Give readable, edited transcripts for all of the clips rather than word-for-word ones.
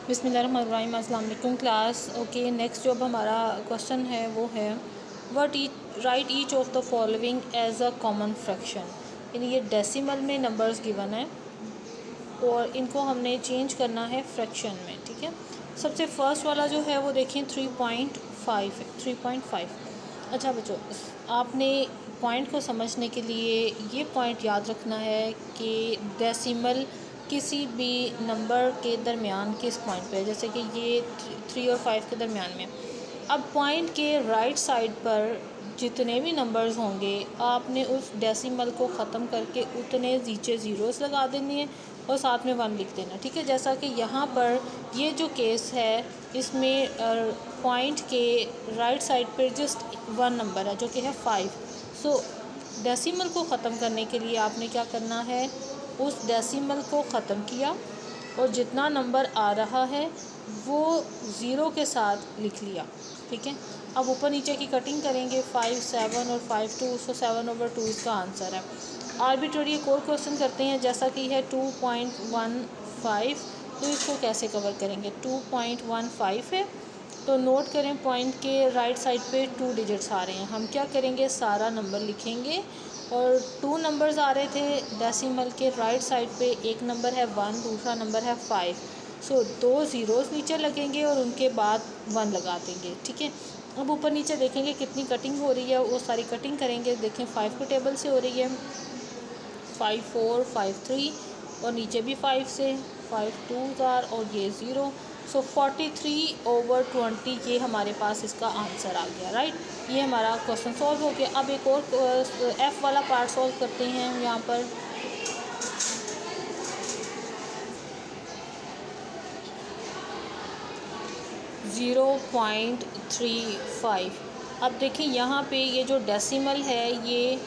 बिस्मिल्लाहिर्रहमानिर्रहीम। अस्सलाम वालेकुम क्लास। ओके, नेक्स्ट जो अब हमारा क्वेश्चन है वो है write each of the following as a common fraction. यानी ये डेसिमल में नंबर्स गिवन है और इनको हमने चेंज करना है फ्रैक्शन में। ठीक है, सबसे फर्स्ट वाला जो है वो देखें 3.5 है। 3.5। अच्छा बच्चों, आपने पॉइंट को समझने के लिए ये पॉइंट याद रखना है कि डेसिमल किसी भी नंबर के दरमियान किस पॉइंट पे है, जैसे कि ये 3 और 5 के दरमियान में। अब पॉइंट के राइट साइड पर जितने भी नंबर्स होंगे आपने उस डेसिमल को ख़त्म करके उतने नीचे ज़ीरोस लगा देनी है और साथ में 1 लिख देना। ठीक है, जैसा कि यहाँ पर ये जो केस है इसमें पॉइंट के राइट साइड पर जस्ट 1 नंबर है जो कि है 5। सो डेसिमल को ख़त्म करने के लिए आपने क्या करना है, उस डेसिमल को ख़त्म किया और जितना नंबर आ रहा है वो ज़ीरो के साथ लिख लिया। ठीक है, अब ऊपर नीचे की कटिंग करेंगे 5, 7 और 5, 2, सो 7/2 इसका आंसर है। आर्बिट्ररी एक और क्वेश्चन करते हैं, जैसा कि है 2.15। तो इसको कैसे कवर करेंगे, 2.15 है तो नोट करें पॉइंट के राइट साइड पे 2 डिजिट्स आ रहे हैं। हम क्या करेंगे, सारा नंबर लिखेंगे और 2 नंबर्स आ रहे थे डेसिमल के राइट साइड पे, एक नंबर है 1, दूसरा नंबर है 5। सो 2 ज़ीरोज़ नीचे लगेंगे और उनके बाद 1 लगा देंगे। ठीक है, अब ऊपर नीचे देखेंगे कितनी कटिंग हो रही है, वो सारी कटिंग करेंगे। देखें 5 के टेबल से हो रही है, 5 4 5 3 और नीचे भी 5 से 5 2 और ये 0। सो 43/20 ये हमारे पास इसका आंसर आ गया। राइट, ये हमारा क्वेश्चन सॉल्व हो गया। अब एक और एफ़ वाला पार्ट सॉल्व करते हैं। यहाँ पर (0.35). अब देखिए यहाँ पे ये जो डेसिमल है ये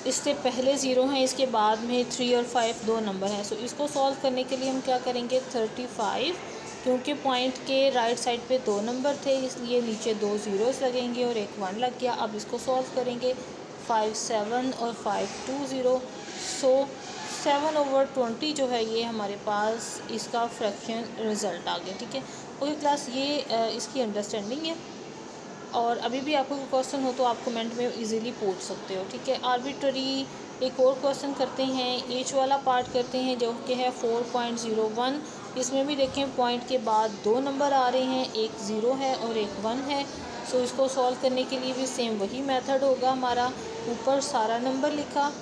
इससे पहले 0 हैं, इसके बाद में 3 और 5 2 नंबर हैं। सो इसको सॉल्व करने के लिए हम क्या करेंगे, 35, क्योंकि पॉइंट के राइट साइड पे 2 नंबर थे इसलिए नीचे 2 ज़ीरोज़ लगेंगे और एक 1 लग गया। अब इसको सॉल्व करेंगे 5 7 और 5 2 0। सो 7/20 जो है ये हमारे पास इसका फ्रैक्शन रिज़ल्ट आ गया। ठीक है, ओके क्लास, ये इसकी अंडरस्टैंडिंग है और अभी भी आपको क्वेश्चन हो तो आप कमेंट में इजीली पूछ सकते हो। ठीक है, आर्बिट्ररी एक और क्वेश्चन करते हैं, ईच वाला पार्ट करते हैं जो कि है 4.01। इसमें भी देखें पॉइंट के बाद 2 नंबर आ रहे हैं, एक 0 है और एक 1 है। सो इसको सॉल्व करने के लिए भी सेम वही मेथड होगा हमारा। ऊपर सारा नंबर लिखा,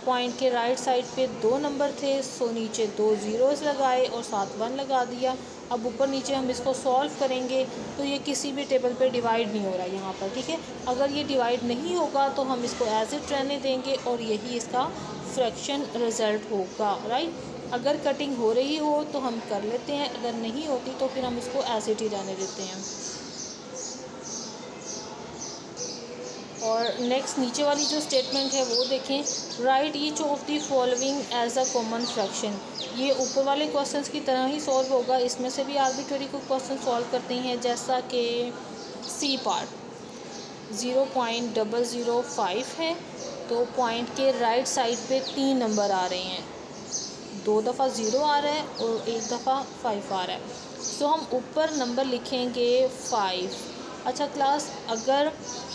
पॉइंट के राइट साइड पे 2 नंबर थे सो नीचे 2 ज़ीरोज़ लगाए और साथ 1 लगा दिया। अब ऊपर नीचे हम इसको सॉल्व करेंगे तो ये किसी भी टेबल पे डिवाइड नहीं हो रहा यहाँ पर। ठीक है, अगर ये डिवाइड नहीं होगा तो हम इसको एज इट रहने देंगे और यही इसका फ्रैक्शन रिज़ल्ट होगा। राइट, अगर कटिंग हो रही हो तो हम कर लेते हैं, अगर नहीं होती तो फिर हम इसको एज इट ही रहने देते हैं। और नेक्स्ट नीचे वाली जो स्टेटमेंट है वो देखें, write each of the following as a common fraction. ये ऊपर वाले क्वेश्चंस की तरह ही सॉल्व होगा, इसमें से भी आर्बिट्ररी को क्वेश्चन सॉल्व करते हैं। जैसा कि सी पार्ट 0.005 है तो पॉइंट के राइट साइड पे 3 नंबर आ रहे हैं, 2 दफ़ा 0 आ रहा है और 1 दफ़ा 5 आ रहा है। तो हम ऊपर नंबर लिखेंगे 5। अच्छा क्लास, अगर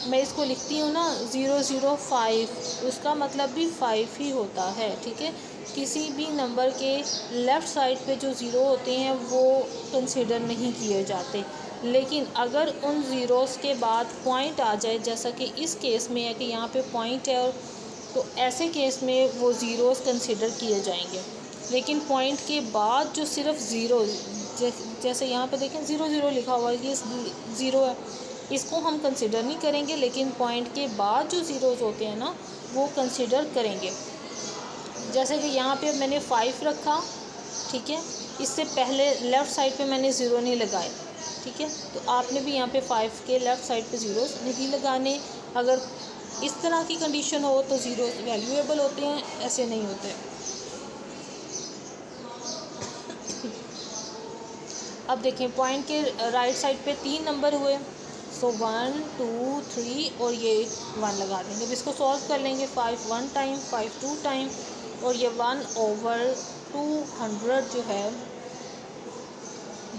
मैं इसको लिखती हूँ ना 005, उसका मतलब भी 5 ही होता है। ठीक है, किसी भी नंबर के लेफ़्ट साइड पे जो ज़ीरो होते हैं वो कंसिडर नहीं किए जाते, लेकिन अगर उन ज़ीरोज़ के बाद पॉइंट आ जाए, जैसा कि इस केस में है कि यहाँ पे पॉइंट है, तो ऐसे केस में वो ज़ीरोज़ कंसिडर किए जाएंगे। लेकिन पॉइंट के बाद जो सिर्फ ज़ीरो, जैसे यहाँ पे देखें 0 लिखा हुआ है, ये 0 है, इसको हम कंसिडर नहीं करेंगे, लेकिन पॉइंट के बाद जो ज़ीरोज़ होते हैं ना वो कंसिडर करेंगे। जैसे कि यहाँ पे मैंने 5 रखा, ठीक है, इससे पहले लेफ़्ट साइड पे मैंने 0 नहीं लगाए। ठीक है, तो आपने भी यहाँ पे 5 के लेफ़्ट साइड पे ज़ीरोज़ नहीं लगाने। अगर इस तरह की कंडीशन हो तो ज़ीरोज़ वैल्यूएबल होते हैं, ऐसे नहीं होते। अब देखें पॉइंट के राइट साइड पे 3 नंबर हुए, सो 1 2 3 और ये 1 लगा देंगे। अब इसको सॉल्व कर लेंगे, 5 1 टाइम, 5 2 टाइम और ये 1/200 जो है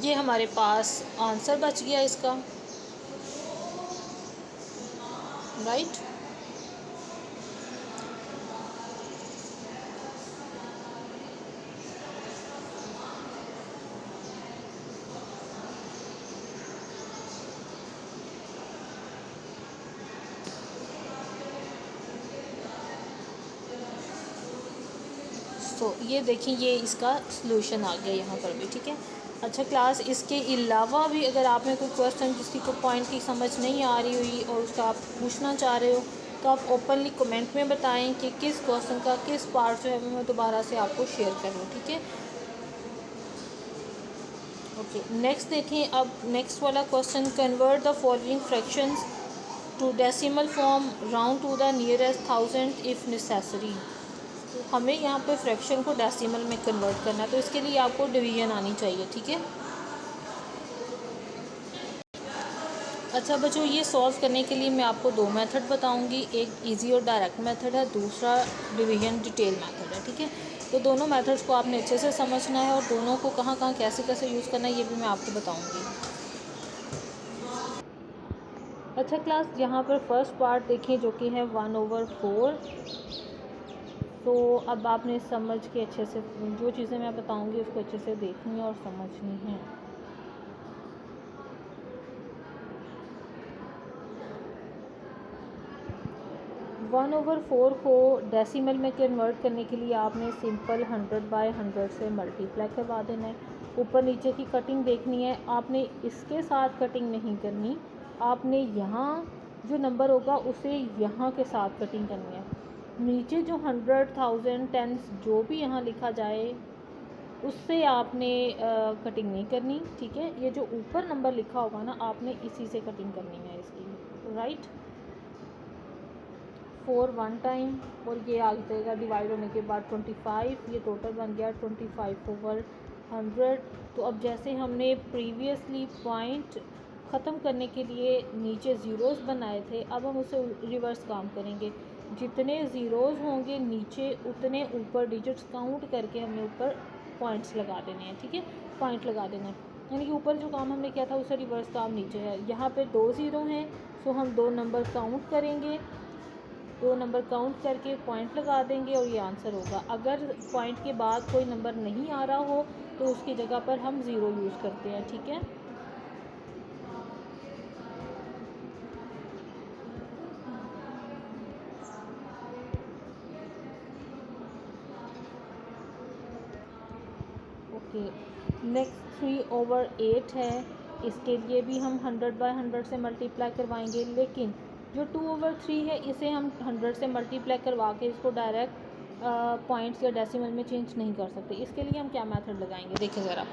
ये हमारे पास आंसर बच गया इसका, राइट। तो ये देखिए ये इसका सलूशन आ गया यहाँ पर भी, ठीक है। अच्छा क्लास, इसके अलावा भी अगर आप में कोई क्वेश्चन किसी को पॉइंट की समझ नहीं आ रही हुई और उसका आप पूछना चाह रहे हो तो आप ओपनली कमेंट में बताएं कि किस क्वेश्चन का किस पार्ट जो है वो मैं दोबारा से आपको शेयर करूँ, ठीक है। ओके, नेक्स्ट देखें अब नेक्स्ट वाला question, convert the following fractions to decimal form, round to the nearest thousand if necessary. हमें यहाँ पे फ्रैक्शन को डेसिमल में कन्वर्ट करना है, तो इसके लिए आपको डिवीजन आनी चाहिए, ठीक है। अच्छा बच्चों, ये सॉल्व करने के लिए मैं आपको दो मेथड बताऊंगी, एक इजी और डायरेक्ट मेथड है, दूसरा डिवीजन डिटेल मेथड है, ठीक है। तो दोनों मेथड्स को आपने अच्छे से समझना है और दोनों को कहाँ कहाँ कैसे कैसे यूज़ करना है ये भी मैं आपको बताऊंगी। अच्छा क्लास, यहाँ पर फर्स्ट पार्ट देखें जो कि है 1/4। तो अब आपने समझ के अच्छे से जो चीज़ें मैं बताऊंगी उसको अच्छे से देखनी है और समझनी है। 1/4 को डेसिमल में कन्वर्ट करने के लिए आपने सिंपल 100/100 से मल्टीप्लाई करवा देना है। ऊपर नीचे की कटिंग देखनी है, आपने इसके साथ कटिंग नहीं करनी, आपने यहाँ जो नंबर होगा उसे यहाँ के साथ कटिंग करनी है। नीचे जो 100, 1000, टेंस जो भी यहाँ लिखा जाए उससे आपने कटिंग नहीं करनी, ठीक है। ये जो ऊपर नंबर लिखा होगा ना आपने इसी से कटिंग करनी है इसकी, राइट। 4 1 टाइम और ये आ जाएगा डिवाइड होने के बाद 25, ये टोटल बन गया 25/100। तो अब जैसे हमने प्रीवियसली पॉइंट ख़त्म करने के लिए नीचे ज़ीरोज़ बनाए थे, अब हम उसे रिवर्स काम करेंगे। जितने ज़ीरोज़ होंगे नीचे उतने ऊपर डिजिट्स काउंट करके हमने ऊपर पॉइंट्स लगा देने हैं, ठीक है। पॉइंट लगा देना है, यानी कि ऊपर जो काम हमने किया था उसे रिवर्स काम नीचे है। यहाँ पे 2 ज़ीरो हैं, तो हम 2 नंबर काउंट करेंगे, 2 नंबर काउंट करके पॉइंट लगा देंगे और ये आंसर होगा। अगर पॉइंट के बाद कोई नंबर नहीं आ रहा हो तो उसकी जगह पर हम ज़ीरो यूज़ करते हैं, ठीक है। ओके, नेक्स्ट 3/8 है, इसके लिए भी हम 100/100 से मल्टीप्लाई करवाएंगे, लेकिन जो 2/3 है इसे हम 100 से मल्टीप्लाई करवा के इसको डायरेक्ट पॉइंट्स या डेसिमल में चेंज नहीं कर सकते। इसके लिए हम क्या मेथड लगाएंगे, देखिए ज़रा।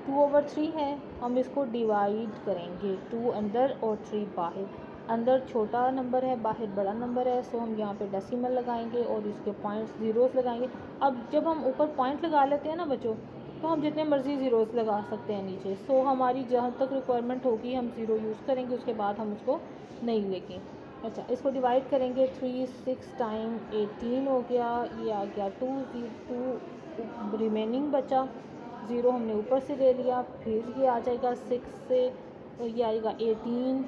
2/3 है, हम इसको डिवाइड करेंगे, 2 अंदर और 3 बाहर। अंदर छोटा नंबर है, बाहर बड़ा नंबर है, सो हम यहाँ पे डेसिमल लगाएंगे और इसके पॉइंट्स ज़ीरोस लगाएंगे। अब जब हम ऊपर पॉइंट लगा लेते हैं ना बच्चों, तो हम जितने मर्ज़ी ज़ीरोज़ लगा सकते हैं नीचे। सो हमारी जहाँ तक रिक्वायरमेंट होगी हम ज़ीरो यूज़ करेंगे, उसके बाद हम उसको नहीं लेंगे। अच्छा, इसको डिवाइड करेंगे, 3 6 टाइम 18 हो गया, ये आ गया 2 रिमेनिंग बचा, ज़ीरो हमने ऊपर से ले लिया, फिर ये आ जाएगा 6 से, ये आएगा 18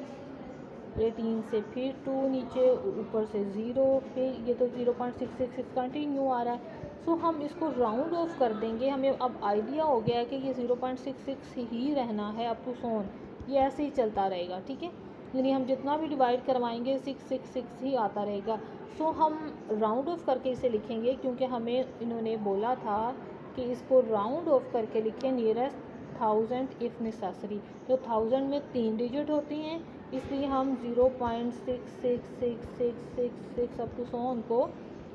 से फिर 2 नीचे, ऊपर से ज़ीरो, फिर ये तो 0.666 कंटिन्यू आ रहा है। सो हम इसको राउंड ऑफ कर देंगे। हमें अब आइडिया हो गया है कि ये 0.66 ही रहना है अप टू सोन, ये ऐसे ही चलता रहेगा, ठीक है। यानी हम जितना भी डिवाइड करवाएंगे 666 ही आता रहेगा। सो हम राउंड ऑफ करके इसे लिखेंगे, क्योंकि हमें इन्होंने बोला था कि इसको राउंड ऑफ करके लिखें नियरेस्ट 1000 इफ़ नेसेसरी। तो 1000 में 3 डिजिट होती हैं, इसलिए हम 0.66666 अप टू सोन को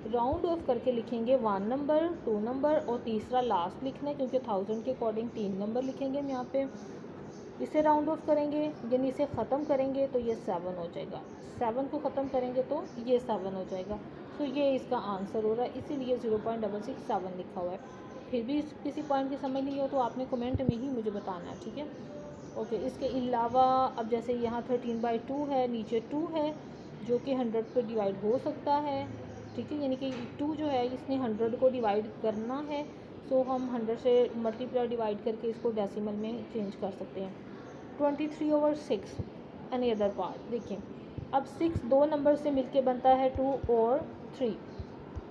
राउंड ऑफ करके लिखेंगे 1 नंबर, 2 नंबर और तीसरा लास्ट लिखना है, क्योंकि 1000 के अकॉर्डिंग 3 नंबर लिखेंगे हम यहाँ पे। इसे राउंड ऑफ करेंगे, यानी इसे ख़त्म करेंगे तो ये 7 हो जाएगा, 7 को ख़त्म करेंगे तो ये 7 हो जाएगा। तो ये इसका आंसर हो रहा है, इसीलिए 0.667 लिखा हुआ है। फिर भी किसी पॉइंट की समझ नहीं हो तो आपने कमेंट में ही मुझे बताना है, ठीक है। ओके, इसके अलावा अब जैसे यहाँ 13/2 है, नीचे 2 है जो कि 100 पे डिवाइड हो सकता है, ठीक है। यानी कि 2 जो है इसने 100 को डिवाइड करना है, सो हम 100 से मल्टीप्लाई डिवाइड करके इसको डेसिमल में चेंज कर सकते हैं। 23/6 एनी अदर पार्ट। देखिए अब 6 दो नंबर से मिलके बनता है 2 और 3।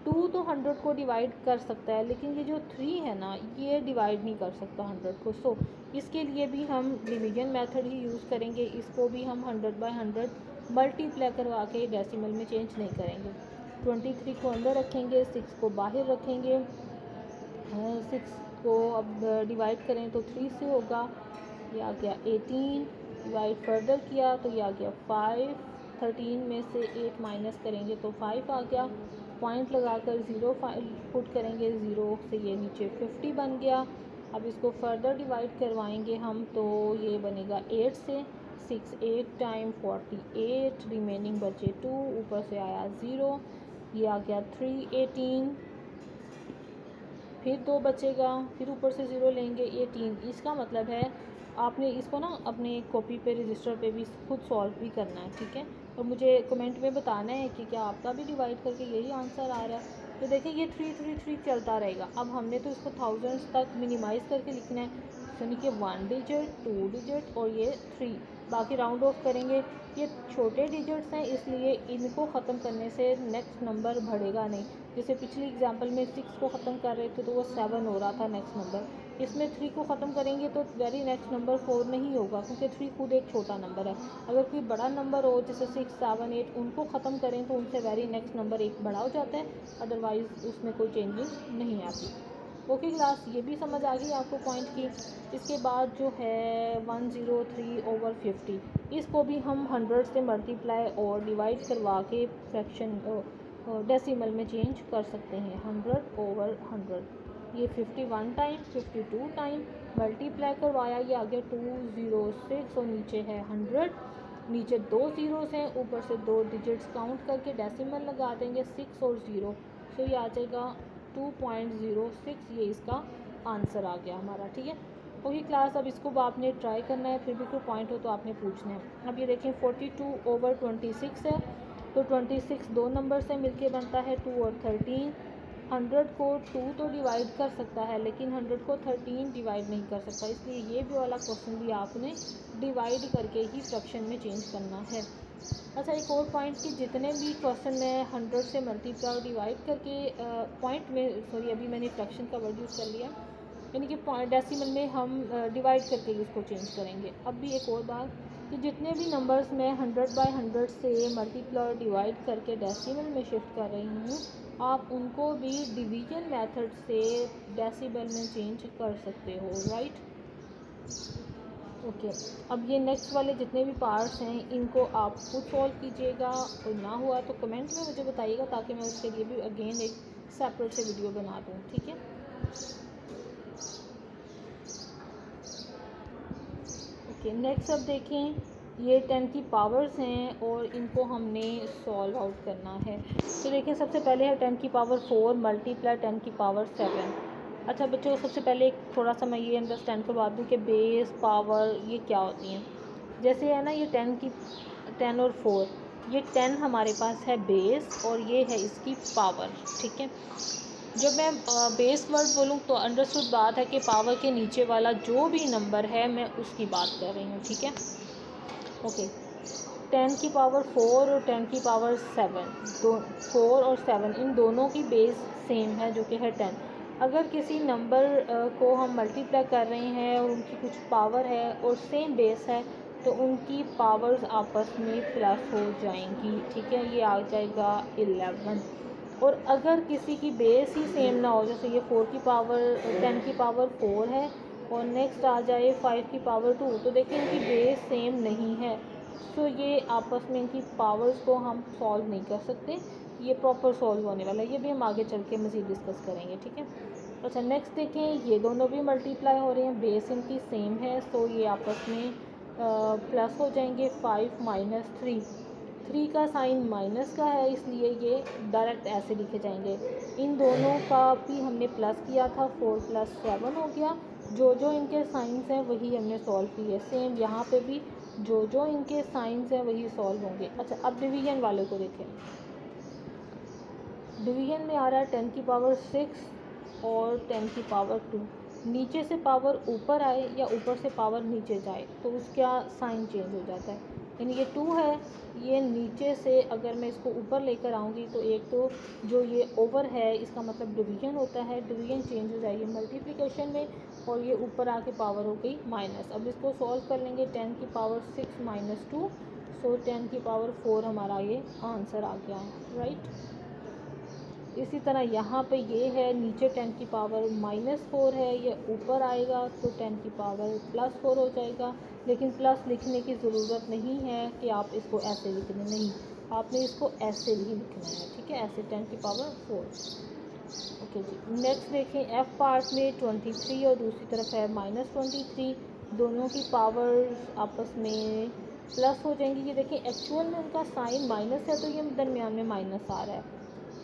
2 तो 100 को डिवाइड कर सकता है, लेकिन ये जो 3 है ना ये डिवाइड नहीं कर सकता 100 को। सो इसके लिए भी हम डिवीजन मेथड ही यूज़ करेंगे। इसको भी हम 100/100 मल्टीप्लाई करवा के डेसिमल में चेंज नहीं करेंगे। 23 को अंदर रखेंगे, 6 को बाहर रखेंगे। 6 को अब डिवाइड करें तो 3 से होगा, ये आ गया 18। डिवाइड फर्दर किया तो ये आ गया 5। 13 में से 8 माइनस करेंगे तो 5 आ गया। पॉइंट लगाकर 0 पुट करेंगे, 0 से ये नीचे 50 बन गया। अब इसको फर्दर डिवाइड करवाएंगे हम तो ये बनेगा 8 से। 6 8 टाइम 48, रिमेनिंग बचे 2, ऊपर से आया 0, ये आ गया 3 18। फिर 2 बचेगा, फिर ऊपर से 0 लेंगे 18। इसका मतलब है आपने इसको ना अपने कॉपी पे रजिस्टर पे भी खुद सॉल्व भी करना है, ठीक है। और मुझे कमेंट में बताना है कि क्या आपका भी डिवाइड करके यही आंसर आ रहा है। तो देखिए ये 3 3 3 चलता रहेगा। अब हमने तो इसको थाउजेंड्स तक मिनिमाइज़ करके लिखना है, यानी कि 1 डिजिट 2 डिजिट और ये 3, बाकी राउंड ऑफ करेंगे। ये छोटे डिजिट्स हैं इसलिए इनको ख़त्म करने से नेक्स्ट नंबर बढ़ेगा नहीं। जैसे पिछली एग्जांपल में 6 को ख़त्म कर रहे थे तो वो 7 हो रहा था नेक्स्ट नंबर। इसमें 3 को ख़त्म करेंगे तो वेरी नेक्स्ट नंबर 4 नहीं होगा, क्योंकि 3 खुद एक छोटा नंबर है। अगर कोई बड़ा नंबर हो जैसे 6 7 8 उनको ख़त्म करें तो उनसे वेरी नेक्स्ट नंबर एक बड़ा हो जाता है, अदरवाइज़ उसमें कोई चेंजेस नहीं आती। ओके क्लास, ये भी समझ आ गई आपको पॉइंट की। इसके बाद जो है 103/50, इसको भी हम 100 से मल्टीप्लाई और डिवाइड करवा के फ्रैक्शन डेसिमल में चेंज कर सकते हैं। 100/100, ये 51 टाइम 52 टाइम मल्टीप्लाई करवाया, ये आ गया 206 और नीचे है 100। नीचे 2 ज़ीरोज़ हैं, ऊपर से 2 डिजिट्स काउंट करके डेसिमल लगा देंगे 6 और 0, सो ये आ जाएगा 2.06। ये इसका आंसर आ गया हमारा, ठीक है। ओके क्लास, अब इसको आपने ट्राई करना है, फिर भी कोई पॉइंट हो तो आपने पूछना है। अब ये देखें 42/26 है, तो 26 दो नंबर से मिलके बनता है 2 और 13। 100 को 2 तो डिवाइड कर सकता है, लेकिन 100 को 13 डिवाइड नहीं कर सकता, इसलिए ये भी वाला क्वेश्चन भी आपने डिवाइड करके ही फ्रैक्शन में चेंज करना है। अच्छा, एक और पॉइंट कि जितने भी क्वेश्चन में 100 से मल्टीप्लाई डिवाइड करके पॉइंट में सॉरी अभी मैंने फ्रैक्शन का वर्ड यूज़ कर लिया, यानी कि डेसिमल में हम डिवाइड करके इसको चेंज करेंगे। अब भी एक और बात कि जितने भी नंबर्स मैं 100/100 से मल्टीप्लाई डिवाइड करके डेसिमल में शिफ्ट कर रही हूँ, आप उनको भी डिवीजन मेथड से डेसिमल में चेंज कर सकते हो, राइट। ओके, अब ये नेक्स्ट वाले जितने भी पार्ट्स हैं इनको आप खुद सॉल्व कीजिएगा, और ना हुआ तो कमेंट में मुझे बताइएगा ताकि मैं उसके लिए भी अगेन एक सेपरेट से वीडियो बना दूँ, ठीक है। ओके, नेक्स्ट अब देखें, ये 10 की पावर्स हैं और इनको हमने सॉल्व आउट करना है। तो देखें सबसे पहले है 10 की पावर 4 मल्टीप्लाई 10 की पावर 7। अच्छा बच्चों, सबसे पहले एक थोड़ा सा मैं ये अंडरस्टैंड करवा दूँ कि बेस पावर ये क्या होती हैं। जैसे है ना ये 10 और 4, ये 10 हमारे पास है बेस और ये है इसकी पावर, ठीक है। जब मैं बेस वर्ड बोलूँ तो अंडरस्टूड बात है कि पावर के नीचे वाला जो भी नंबर है मैं उसकी बात कर रही हूँ, ठीक है। ओके, 10 की पावर 4 और 10 की पावर 7, दो 4 और 7 इन दोनों की बेस सेम है जो कि है 10। अगर किसी नंबर को हम मल्टीप्लाई कर रहे हैं और उनकी कुछ पावर है और सेम बेस है तो उनकी पावर्स आपस में प्लस हो जाएंगी, ठीक है। ये आ जाएगा 11। और अगर किसी की बेस ही सेम ना हो, जैसे ये 4 की पावर 10 की पावर 4 है और नेक्स्ट आ जाए 5 की पावर 2, तो देखिए इनकी बेस सेम नहीं है, तो ये आपस में इनकी पावर्स को हम सॉल्व नहीं कर सकते। ये प्रॉपर सॉल्व होने वाला है, ये भी हम आगे चल के मज़ीद डिस्कस करेंगे, ठीक है। अच्छा नेक्स्ट देखें, ये दोनों भी मल्टीप्लाई हो रहे हैं, बेस इनकी सेम है, तो ये आपस में प्लस हो जाएंगे। 5 माइनस 3 का साइन माइनस का है इसलिए ये डायरेक्ट ऐसे लिखे जाएंगे। इन दोनों का भी हमने प्लस किया था, 4 + 7 हो गया। जो इनके साइंस हैं वही हमने सॉल्व किए, सेम यहाँ पे भी जो इनके साइंस हैं वही सॉल्व होंगे। अच्छा, अब डिवीजन वाले को देखें। डिवीजन में आ रहा है 10 की पावर 6 और 10 की पावर 2, नीचे से पावर ऊपर आए या ऊपर से पावर नीचे जाए तो उसका साइन चेंज हो जाता है। यानी ये 2 है, ये नीचे से अगर मैं इसको ऊपर लेकर आऊँगी तो एक तो जो ये ओवर है इसका मतलब डिवीजन होता है, डिवीजन चेंज हो जाएगी मल्टीप्लिकेशन में, और ये ऊपर आके पावर हो गई माइनस। अब इसको सॉल्व कर लेंगे, 10 की पावर 6 माइनस 2, सो 10 की पावर 4 हमारा ये आंसर आ गया है, राइट। इसी तरह यहाँ पे ये है, नीचे 10 की पावर -4 है, ये ऊपर आएगा तो 10 की पावर +4 हो जाएगा। लेकिन प्लस लिखने की ज़रूरत नहीं है कि आप इसको ऐसे लिखने, नहीं, आपने इसको ऐसे ही लिखना है, ठीक है, ऐसे 10 की पावर 4। ओके जी, नेक्स्ट देखें, एफ पार्ट में 23 और दूसरी तरफ है -23, दोनों की पावर आपस में प्लस हो जाएंगी। ये देखें एक्चुअल में उनका साइन माइनस है तो ये दरमियान में माइनस आ रहा है,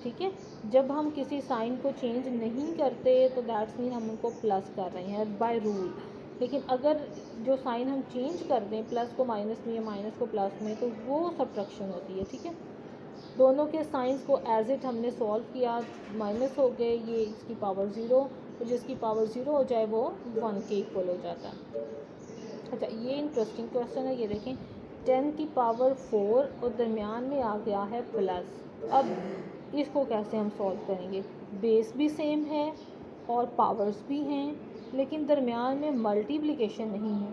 ठीक है। जब हम किसी साइन को चेंज नहीं करते तो दैट्स मीन हम उनको प्लस कर रहे हैं बाय रूल। लेकिन अगर जो साइन हम चेंज कर दें प्लस को माइनस में या माइनस को प्लस में तो वो सब्ट्रैक्शन होती है, ठीक है। दोनों के साइंस को एज इट हमने सॉल्व किया, माइनस हो गए, ये इसकी पावर 0, तो जिसकी पावर 0 हो जाए वो 1 के इक्वल हो जाता है। अच्छा, ये इंटरेस्टिंग क्वेश्चन है, ये देखें 10 की पावर 4 और दरमियान में आ गया है प्लस। अब इसको कैसे हम सॉल्व करेंगे, बेस भी सेम है और पावर्स भी हैं लेकिन दरमियान में मल्टीप्लिकेशन नहीं है,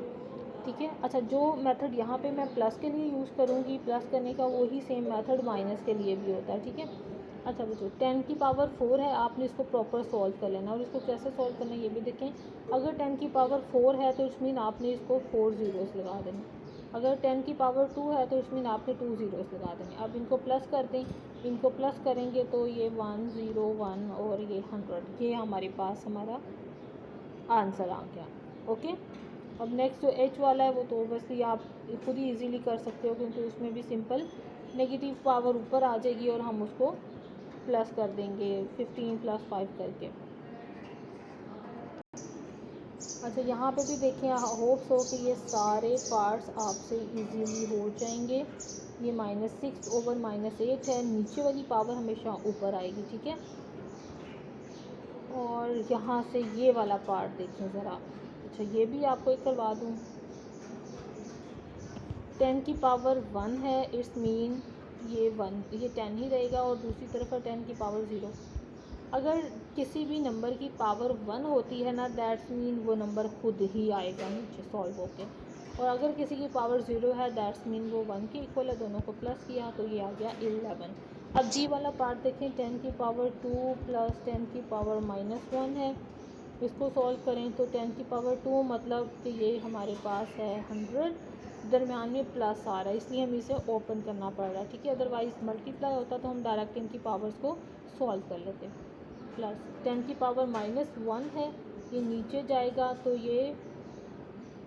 ठीक है। अच्छा, जो मेथड यहाँ पे मैं प्लस के लिए यूज़ करूँगी, प्लस करने का वही सेम मेथड माइनस के लिए भी होता है, ठीक है। अच्छा बच्चों, 10 की पावर 4 है, आपने इसको प्रॉपर सॉल्व कर लेना, और इसको कैसे सॉल्व करना है ये भी देखें। अगर 10 की पावर 4 है तो इस मीन आपने इसको 4 ज़ीरोस लगा देना, अगर 10 की पावर 2 है तो इस मीन आपने 2 ज़ीरोस लगा देंगे। अब इनको प्लस कर दें, इनको प्लस करेंगे तो ये 1 0 1 और ये 100, ये हमारे पास हमारा आंसर आ गया, ओके। अब नेक्स्ट जो एच वाला है वो तो ओबियसली आप खुद ही इजीली कर सकते हो क्योंकि उसमें भी सिंपल नेगेटिव पावर ऊपर आ जाएगी और हम उसको प्लस कर देंगे 15 + 5 करके। अच्छा, यहाँ पे भी देखें, होप्स हो कि ये सारे पार्ट्स आपसे इजीली हो जाएंगे। ये -6 ओवर -8 है, नीचे वाली पावर हमेशा ऊपर आएगी, ठीक है। और यहाँ से ये वाला पार्ट देखें ज़रा। अच्छा, ये भी आपको एक करवा दूँ, 10 की पावर 1 है, इट्स मीन ये 1, ये 10 ही रहेगा, और दूसरी तरफ है 10 की पावर 0। अगर किसी भी नंबर की पावर 1 होती है ना, दैट्स मीन वो नंबर खुद ही आएगा नीचे सॉल्व होके, और अगर किसी की पावर 0 है दैट्स मीन वो 1 के इक्वल है, दोनों को प्लस किया तो ये आ गया 11। अब जी वाला पार्ट देखें, 10 की पावर 2 + 10 की पावर -1 है, इसको सॉल्व करें तो 10 की पावर 2 मतलब कि ये हमारे पास है 100, दरमियान में प्लस आ रहा है इसलिए हमें इसे ओपन करना पड़ रहा है, ठीक है। अदरवाइज़ मल्टीप्लाई होता तो हम डायरेक्ट इनकी पावर्स को सॉल्व कर लेते। प्लस 10 की पावर -1 है, ये नीचे जाएगा तो ये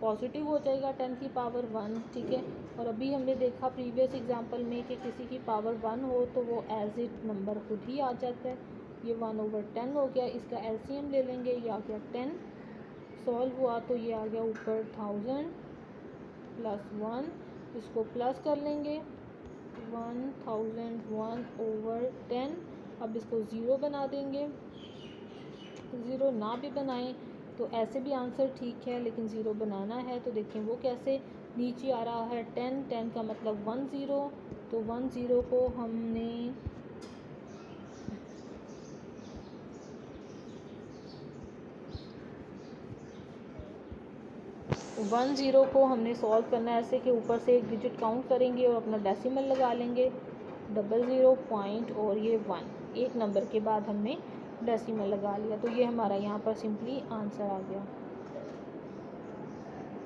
पॉजिटिव हो जाएगा 10 की पावर 1, ठीक है। और अभी हमने देखा प्रीवियस एग्जांपल में कि किसी की पावर 1 हो तो वो एज इट नंबर खुद ही आ जाता है। ये 1/10 हो गया, इसका एलसीएम ले लेंगे, ये आ गया 10, सॉल्व हुआ तो ये आ गया ऊपर 1000 + 1, इसको प्लस कर लेंगे 1001/10। अब इसको 0 बना देंगे, 0 ना भी बनाएं तो ऐसे भी आंसर ठीक है, लेकिन 0 बनाना है तो देखें वो कैसे। नीचे आ रहा है 10, 10 का मतलब 1 0, तो 1 0 को हमने 1 0 को हमने सॉल्व करना है ऐसे कि ऊपर से एक डिजिट काउंट करेंगे और अपना डेसिमल लगा लेंगे, 00 पॉइंट और ये 1, एक नंबर के बाद हमने डेसिमल लगा लिया, तो ये हमारा यहाँ पर सिंपली आंसर आ गया।